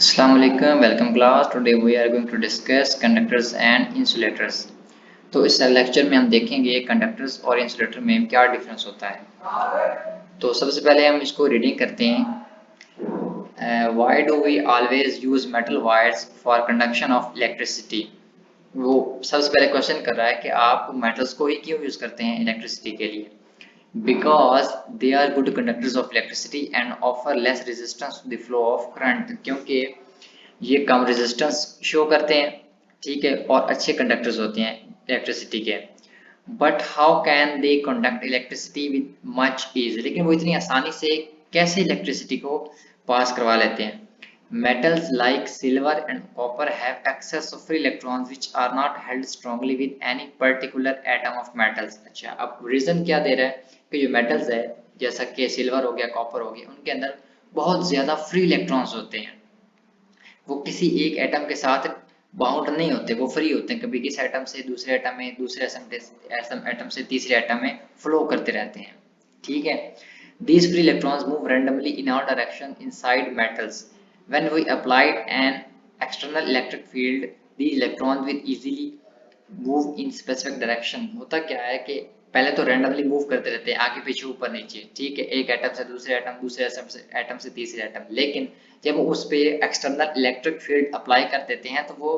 Assalamu alaikum, welcome class. Today we are going to discuss conductors and insulators. तो इस lecture में हम देखेंगे कंडक्टर्स और इंसुलेटर में क्या डिफरेंस होता है। तो सबसे पहले हम इसको रीडिंग करते हैं। Why do we always use metal wires for conduction of electricity? वो सबसे पहले क्वेश्चन कर रहा है कि आप मेटल्स को ही क्यों यूज करते हैं इलेक्ट्रिसिटी के लिए। Because they are good conductors of electricity and offer less resistance to the flow of current, क्योंकि ये कम रेजिस्टेंस शो करते हैं, ठीक है, और अच्छे कंडक्टर्स होते हैं इलेक्ट्रिसिटी के। But how can they conduct electricity with much ease, लेकिन वो इतनी आसानी से कैसे इलेक्ट्रिसिटी को पास करवा लेते हैं। Metals like silver and copper have excess of free electrons which are not held strongly with any particular atom of metals। अच्छा, अब रीजन क्या दे रहा है कि जो मेटल्स है जैसा कि सिल्वर हो गया, कॉपर हो गया, उनके अंदर बहुत ज्यादा फ्री इलेक्ट्रॉन्स होते हैं। वो किसी एक एटम के साथ बाउंड नहीं होते, वो फ्री होते हैं, कभी इस एटम से दूसरे एटम में, दूसरे एटम से तीसरे एटम में फ्लो करते रहते हैं, ठीक है। These free electrons move randomly in all direction inside metals. When we applied an external electric field, these electrons will easily move in specific direction। होता क्या है कि पहले तो रैंडमली मूव करते रहते हैं, आगे पीछे ऊपर नीचे, ठीक है, एक एटम से दूसरे एटम, दूसरे एटम से तीसरे एटम। लेकिन जब उस पे एक्सटर्नल इलेक्ट्रिक फील्ड अप्लाई कर देते हैं तो वो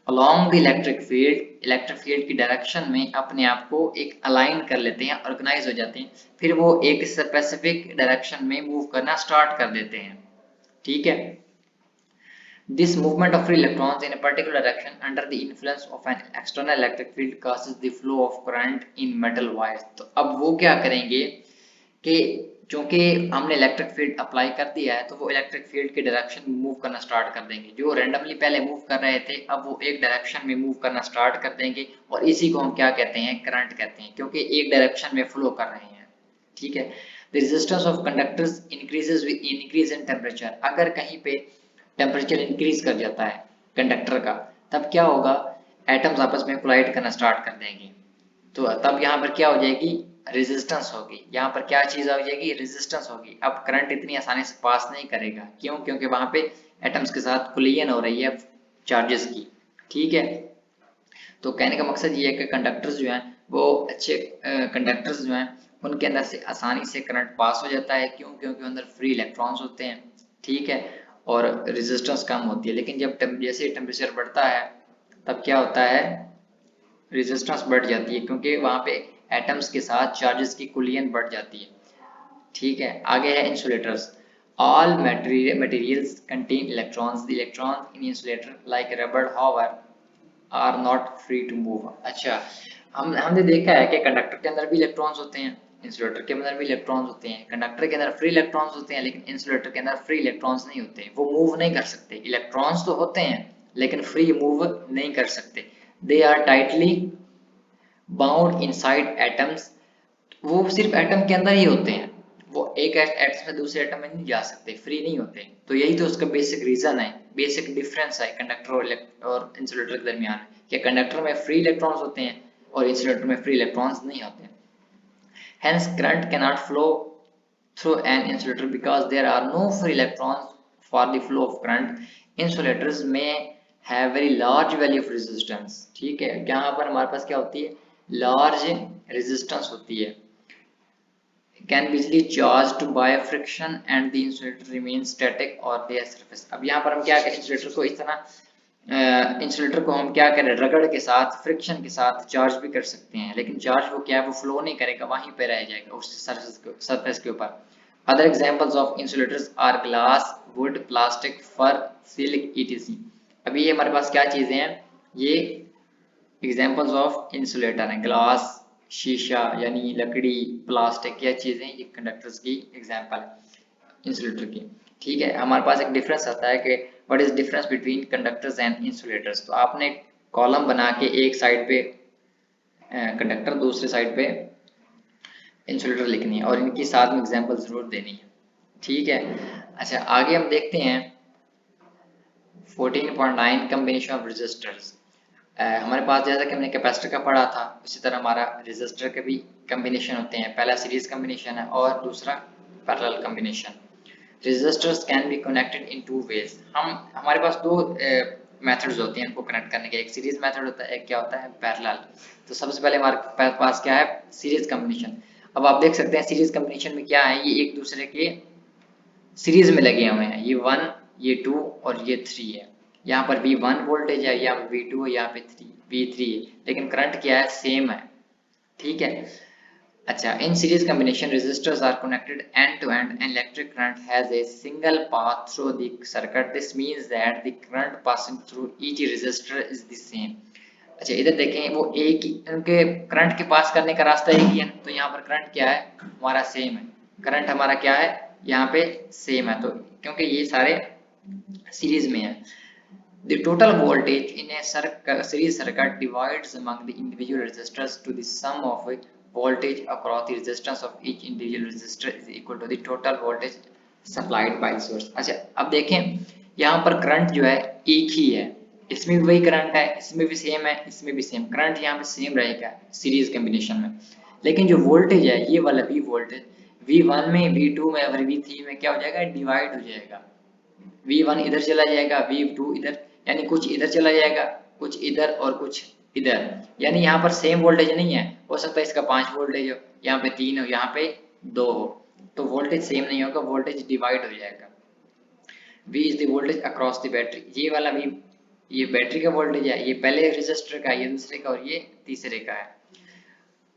अलोंग द इलेक्ट्रिक फील्ड की डायरेक्शन में अपने आप को एक अलाइन कर लेते हैं, ऑर्गेनाइज हो जाते हैं, फिर वो एक स्पेसिफिक डायरेक्शन में मूव करना स्टार्ट कर देते हैं, ठीक है। This movement of free electrons in a particular direction under the influence of an external electric field causes the flow of current in metal wires। तो अब वो क्या करेंगे कि क्योंकि हमने इलेक्ट्रिक फील्ड अप्लाई कर दिया है तो वो इलेक्ट्रिक फील्ड के डायरेक्शन में मूव करना स्टार्ट कर देंगे। जो रैंडमली पहले मूव कर रहे थे अब वो एक डायरेक्शन में मूव करना स्टार्ट कर देंगे, और इसी को हम क्या कहते हैं, करंट कहते हैं, क्योंकि एक डायरेक्शन में फ्लो कर रहे हैं, ठीक है। The resistance of conductors increases with increase in temperature। अगर कहीं पे टेम्परेचर इंक्रीज कर जाता है कंडक्टर का, तब क्या होगा, एटम्स आपस में कोलाइड करना स्टार्ट कर देंगे। तो तब यहाँ पर क्या हो जाएगी, रेजिस्टेंस होगी। यहाँ पर क्या चीज हो जाएगी, रेजिस्टेंस होगी। अब करंट इतनी आसानी से पास नहीं करेगा, क्यों, क्योंकि वहां पे एटम्स के साथ कोलिजन हो रही है चार्जेस की, ठीक है। तो कहने का मकसद ये है कि कंडक्टर्स जो हैं वो अच्छे कंडक्टर्स जो हैं उनके अंदर से आसानी से करंट पास हो जाता है, क्यों, क्योंकि अंदर फ्री इलेक्ट्रॉन्स होते हैं, ठीक है, और रेजिस्टेंस कम होती है। लेकिन जब जैसे टेम्परेचर बढ़ता है तब क्या होता है, रेजिस्टेंस बढ़ जाती है, क्योंकि वहां पे एटम्स के साथ चार्जेस की कोलिजन बढ़ जाती है, ठीक है। आगे है insulators. All materials contain electrons। The electrons in insulator like rubber however are not free to move। अच्छा, हमने देखा है कि कंडक्टर के अंदर भी इलेक्ट्रॉन्स होते हैं, इंसुलेटर के अंदर भी इलेक्ट्रॉन्स होते हैं। कंडक्टर के अंदर फ्री इलेक्ट्रॉन्स होते हैं, लेकिन इंसुलेटर के अंदर फ्री इलेक्ट्रॉन्स नहीं होते, वो मूव नहीं कर सकते। इलेक्ट्रॉन्स तो होते हैं लेकिन फ्री मूव नहीं कर सकते। They are tightly bound inside atoms. वो सिर्फ एटम के अंदर ही होते हैं, वो एक एटम से दूसरे एटम में नहीं जा सकते, फ्री नहीं होते। तो यही तो उसका बेसिक रीजन है, बेसिक डिफरेंस है कंडक्टर और इंसुलेटर के दरमियान, कि कंडक्टर में फ्री इलेक्ट्रॉन्स होते हैं और इंसुलेटर में फ्री इलेक्ट्रॉन्स नहीं होते। Hence current cannot flow through an insulator because there are no free electrons for the flow of current। Insulators may have very large value of resistance, ठीक है। यहाँ पर हमारे पास क्या होती है, लार्ज रेजिस्टेंस होती है। Can be easily charged by friction and the insulator remains static or their surface। अब यहाँ पर हम क्या करें, इंसुलेटर को इस तरह इंसुलेटर को हम क्या करें, रगड़ के साथ, फ्रिक्शन के साथ चार्ज भी कर सकते हैं, लेकिन चार्ज वो क्या है, वो फ्लो नहीं करेगा, वहीं पे रह जाएगा उस सरफेस के ऊपर। Other examples of insulators are glass, wood, plastic, fur, silk, etc। अभी ये हमारे पास क्या चीजें हैं, ये एग्जांपल्स ऑफ इंसुलेटर हैं, ग्लास, शीशा यानी लकड़ी, प्लास्टिक, या चीजें, ये कंडक्टर्स की एग्जांपल है इंसुलेटर की, ठीक है। हमारे पास एक डिफरेंस आता है कि what is difference between conductors and insulators. तो आपने कॉलम बना के एक साइड पे कंडक्टर, दूसरे साइड पे इंसुलेटर लिखनी है, और इनकी साथ में एग्जांपल जरूर देनी है, ठीक है। अच्छा, आगे हम देखते हैं 14.9 कॉम्बिनेशन ऑफ रेजिस्टर्स। हमारे पास जैसा कि हमने कैपेसिटर का पढ़ा था, उसी तरह हमारा रेजिस्टर के भी कॉम्बिनेशन होते हैं। पहला सीरीज कॉम्बिनेशन है और दूसरा parallel combination. Resistors can be connected in two ways. हमारे पास दो मेथड्स होते हैं इनको कनेक्ट करने के, एक सीरीज मेथड होता है, एक क्या होता है पैरेलल। तो सबसे पहले हमारे पास क्या है सीरीज कॉम्बिनेशन। अब आप देख सकते हैं सीरीज कॉम्बिनेशन में क्या है, ये एक दूसरे के सीरीज में लगे हुए हैं, ये 1 ये 2 और ये 3 है। यहाँ पर V1 वोल्टेज है, यहाँ पर V2 है, यहाँ पे V3 है, लेकिन करंट क्या है सेम है। ठीक है। अच्छा, in series combination resistors are connected end to end and electric current has a single path through the circuit. This means that the current passing through each resistor is the same. अच्छा इधर देखें वो एक ही उनके current के पास करने का रास्ता एक ही है, तो यहाँ पर करंट क्या है हमारा सेम है, करंट हमारा क्या है यहाँ पे सेम है, तो क्योंकि ये सारे सीरीज में है। The total voltage in a series circuit divides among the individual resistors to the sum of voltage across the resistance of each individual resistor is equal to the total voltage supplied by the source। अच्छा अब देखें यहाँ पर current जो है एक ही है, इसमें भी वही करंट है, इसमें भी सेम है, इसमें भी सेम करंट, यहाँ पे सेम रहेगा सीरीज कॉम्बिनेशन में। लेकिन जो वोल्टेज है ये वाला V वोल्टेज V1 में V2 में और V3 में क्या हो जाएगा डिवाइड हो जाएगा। V1 इधर चला जाएगा, V2 इधर, यानी कुछ इधर चला जाएगा, कुछ इधर और कुछ इधर, यानी यहाँ पर सेम वोल्टेज नहीं है, हो सकता है इसका 5 वोल्टेज हो, यहाँ पे 3 हो, यहाँ पे 2 हो, तो वोल्टेज सेम नहीं होगा, वोल्टेज डिवाइड हो जाएगा। V is the voltage across the battery, ये वाला V ये बैटरी का वोल्टेज है, ये पहले रेजिस्टर का, ये दूसरे का और ये तीसरे का है।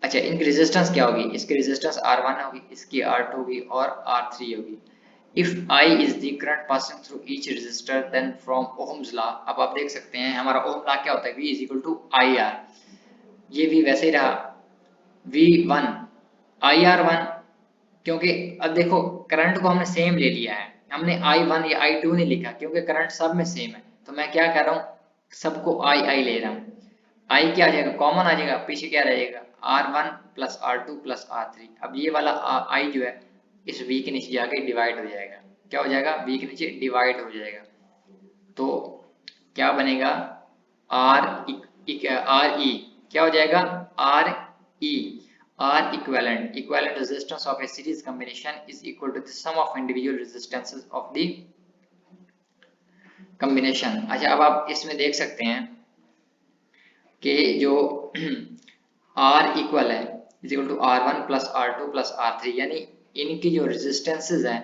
अच्छा इनकी रेजिस्टेंस क्या होगी, इसकी रेजिस्टेंस R1 होगी, इसकी R2 होगी और R3 होगी। If I is the current passing through each resistor, then from Ohm's law, अब आप देख सकते हैं हमारा ओम लॉ क्या होता है, V is equal to IR, ये V वैसे ही रहा V1 IR1, क्योंकि अब देखो करंट को हमने सेम ले लिया है, हमने I1 या I2 नहीं लिखा क्योंकि करंट सब में सेम है, तो मैं क्या कर रहा हूँ सबको I ले रहा हूँ, I क्या आ जाएगा कॉमन आ जाएगा, पीछे क्या रहेगा R1 plus R2 plus R3। अब ये वाला I जो है इस V के नीचे जाके डिवाइड हो जाएगा, क्या हो जाएगा V के नीचे डिवाइड हो जाएगा, तो क्या बनेगा RE क्या हो जाएगा RE R equivalent resistance of a series combination is equal to the sum of individual resistances of the combination। अच्छा अब आप इसमें देख सकते हैं कि जो R इक्वल है is equal to R1 plus R2 plus R3, यानी इनकी जो रेजिस्टेंसेज हैं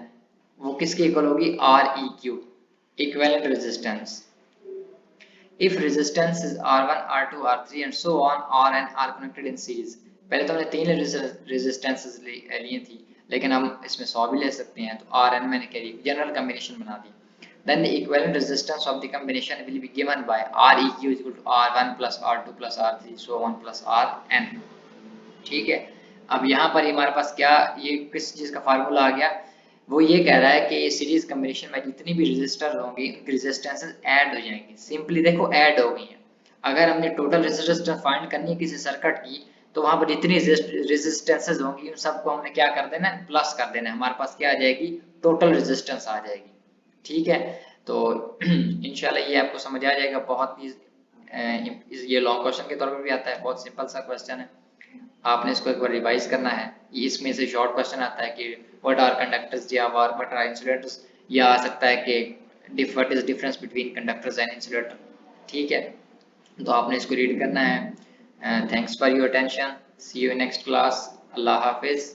वो किसके इक्वल होगी REQ equivalent resistance. If resistance is R1 R2 R3 and so on, Rn are connected in series। पहले तो हमने तीन रेजिस्टेंसेज लिए थी, लेकिन हम इसमें 100 भी ले सकते हैं, तो Rn मैंने कह दी जनरल कॉम्बिनेशन बना दी। Then the equivalent resistance of the combination will be given by Req is equal to R1 plus R2 plus R3 so on plus Rn। ठीक है, अब यहाँ पर हमारे पास क्या ये किस चीज का फार्मूला आ गया, वो ये कह रहा है कि सीरीज कॉम्बिनेशन में जितनी भी रेजिस्टर होंगी उनकी रेजिस्टेंसेस ऐड हो जाएंगी। सिंपली देखो ऐड हो गई हैं, अगर हमने टोटल रेजिस्टेंस फाइंड करनी है किसी सर्किट की, तो वहां पर जितनी रेजिस्टेंसेस होंगी उन सबको हमने क्या कर देना है प्लस कर देना है, हमारे पास क्या आ जाएगी टोटल रेजिस्टेंस आ जाएगी। ठीक है, तो इंशाल्लाह ये आपको समझ आ जाएगा, बहुत ही ये लॉन्ग क्वेश्चन के तौर पर भी आता है, बहुत सिंपल सा क्वेश्चन है, आपने इसको एक बार रिवाइज करना है। इसमें से शॉर्ट क्वेश्चन आता है कि व्हाट आर कंडक्टर्स या व्हाट आर इंसुलेटर्स, या आ सकता है कि what is difference between conductors and insulator. ठीक है, तो आपने इसको रीड करना है। Thanks for your attention, see you next class, अल्लाह हाफिज।